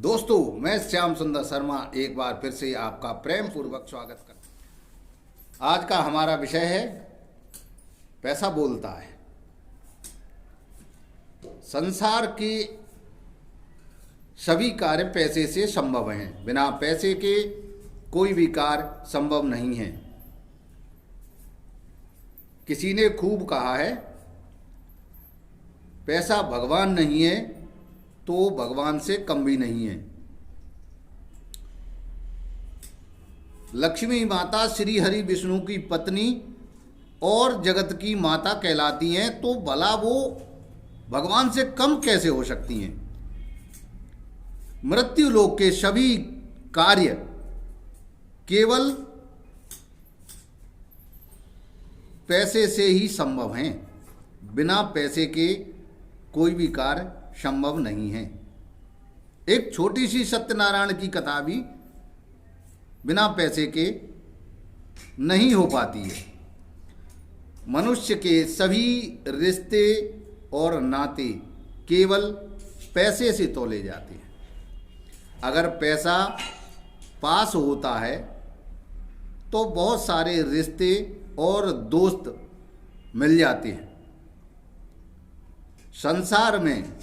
दोस्तों, मैं श्याम सुंदर शर्मा एक बार फिर से आपका प्रेम पूर्वक स्वागत करता हूं। आज का हमारा विषय है पैसा बोलता है। संसार के सभी कार्य पैसे से संभव हैं। बिना पैसे के कोई भी कार्य संभव नहीं है। किसी ने खूब कहा है, पैसा भगवान नहीं है तो भगवान से कम भी नहीं है। लक्ष्मी माता श्री हरि विष्णु की पत्नी और जगत की माता कहलाती हैं, तो भला वो भगवान से कम कैसे हो सकती हैं। मृत्यु लोक के सभी कार्य केवल पैसे से ही संभव हैं। बिना पैसे के कोई भी कार्य संभव नहीं है। एक छोटी सी सत्यनारायण की कथा भी बिना पैसे के नहीं हो पाती है। मनुष्य के सभी रिश्ते और नाते केवल पैसे से तोले जाते हैं। अगर पैसा पास होता है तो बहुत सारे रिश्ते और दोस्त मिल जाते हैं। संसार में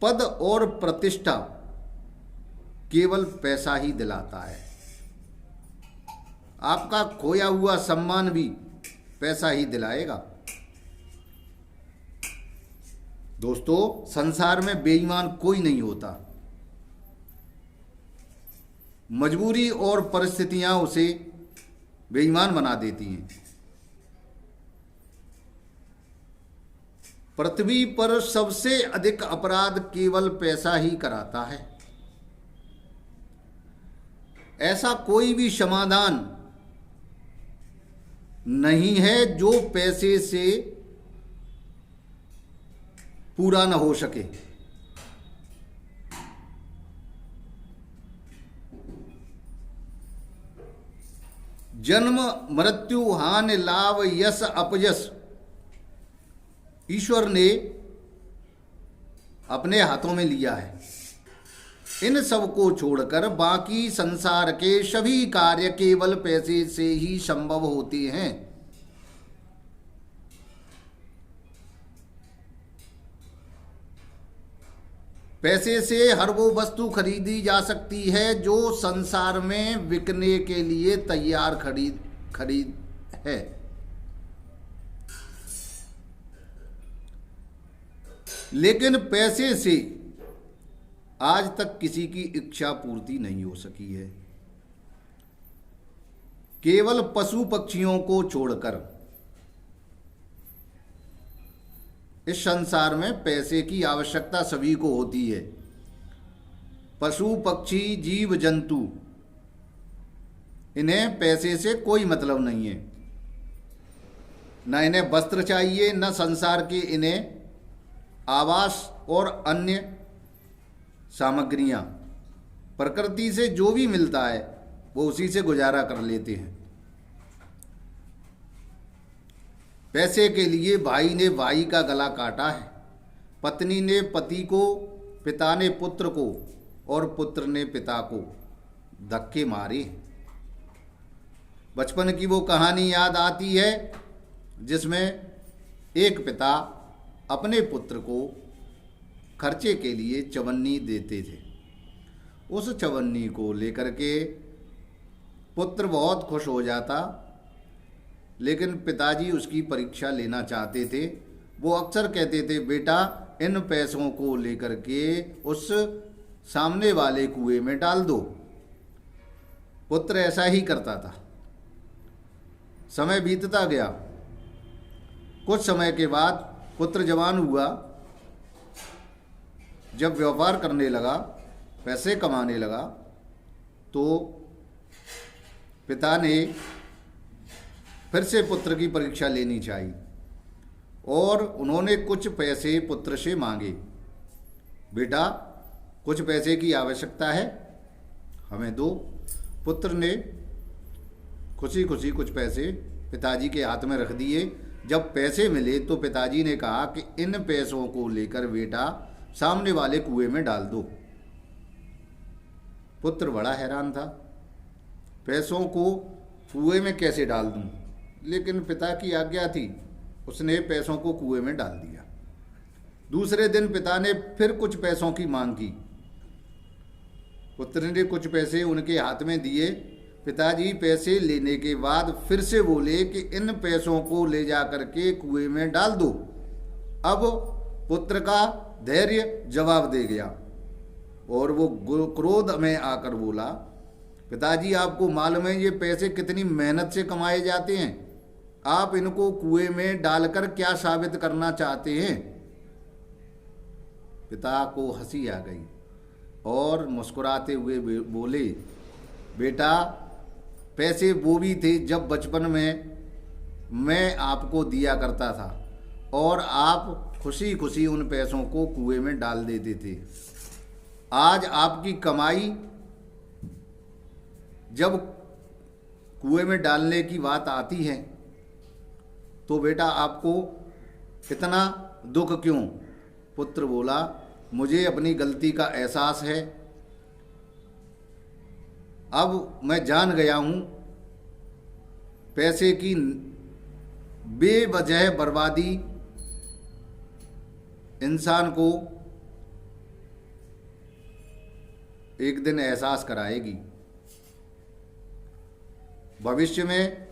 पद और प्रतिष्ठा केवल पैसा ही दिलाता है। आपका खोया हुआ सम्मान भी पैसा ही दिलाएगा। दोस्तों, संसार में बेईमान कोई नहीं होता। मजबूरी और परिस्थितियां उसे बेईमान बना देती हैं। पृथ्वी पर सबसे अधिक अपराध केवल पैसा ही कराता है। ऐसा कोई भी समाधान नहीं है जो पैसे से पूरा न हो सके। जन्म मृत्यु हानि लाभ यश अपयश ईश्वर ने अपने हाथों में लिया है। इन सब को छोड़कर बाकी संसार के सभी कार्य केवल पैसे से ही संभव होते हैं। पैसे से हर वो वस्तु खरीदी जा सकती है जो संसार में बिकने के लिए तैयार खरीद है। लेकिन पैसे से आज तक किसी की इच्छा पूर्ति नहीं हो सकी है। केवल पशु पक्षियों को छोड़कर इस संसार में पैसे की आवश्यकता सभी को होती है। पशु पक्षी जीव जंतु, इन्हें पैसे से कोई मतलब नहीं है। न इन्हें वस्त्र चाहिए, न संसार के इन्हें आवास और अन्य सामग्रियां। प्रकृति से जो भी मिलता है वो उसी से गुजारा कर लेते हैं। पैसे के लिए भाई ने भाई का गला काटा है, पत्नी ने पति को, पिता ने पुत्र को और पुत्र ने पिता को धक्के मारे। बचपन की वो कहानी याद आती है जिसमें एक पिता अपने पुत्र को खर्चे के लिए चवन्नी देते थे। उस चवन्नी को लेकर के पुत्र बहुत खुश हो जाता, लेकिन पिताजी उसकी परीक्षा लेना चाहते थे। वो अक्सर कहते थे, बेटा इन पैसों को लेकर के उस सामने वाले कुएं में डाल दो। पुत्र ऐसा ही करता था। समय बीतता गया। कुछ समय के बाद पुत्र जवान हुआ। जब व्यापार करने लगा, पैसे कमाने लगा, तो पिता ने फिर से पुत्र की परीक्षा लेनी चाहिए और उन्होंने कुछ पैसे पुत्र से मांगे। बेटा, कुछ पैसे की आवश्यकता है, हमें दो। पुत्र ने खुशी खुशी कुछ पैसे पिताजी के हाथ में रख दिए। जब पैसे मिले तो पिताजी ने कहा कि इन पैसों को लेकर बेटा सामने वाले कुएं में डाल दो। पुत्र बड़ा हैरान था, पैसों को कुएं में कैसे डाल दूं, लेकिन पिता की आज्ञा थी, उसने पैसों को कुएं में डाल दिया। दूसरे दिन पिता ने फिर कुछ पैसों की मांग की। पुत्र ने कुछ पैसे उनके हाथ में दिए। पिताजी पैसे लेने के बाद फिर से बोले कि इन पैसों को ले जा करके कुएं में डाल दो। अब पुत्र का धैर्य जवाब दे गया और वो क्रोध में आकर बोला, पिताजी आपको मालूम है ये पैसे कितनी मेहनत से कमाए जाते हैं, आप इनको कुएं में डालकर क्या साबित करना चाहते हैं। पिता को हंसी आ गई और मुस्कुराते हुए बोले, बेटा पैसे वो भी थे जब बचपन में मैं आपको दिया करता था और आप खुशी खुशी उन पैसों को कुएं में डाल देते थे। आज आपकी कमाई जब कुएं में डालने की बात आती है तो बेटा आपको इतना दुख क्यों। पुत्र बोला, मुझे अपनी गलती का एहसास है, अब मैं जान गया हूँ पैसे की बेवजह बर्बादी इंसान को एक दिन एहसास कराएगी। भविष्य में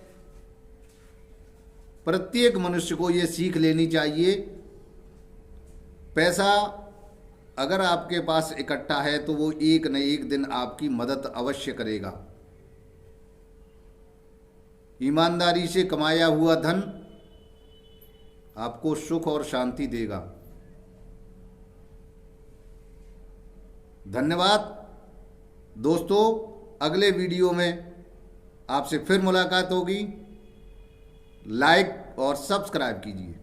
प्रत्येक मनुष्य को ये सीख लेनी चाहिए, पैसा अगर आपके पास इकट्ठा है तो वो एक न एक दिन आपकी मदद अवश्य करेगा। ईमानदारी से कमाया हुआ धन आपको सुख और शांति देगा। धन्यवाद दोस्तों, अगले वीडियो में आपसे फिर मुलाकात होगी। लाइक और सब्सक्राइब कीजिए।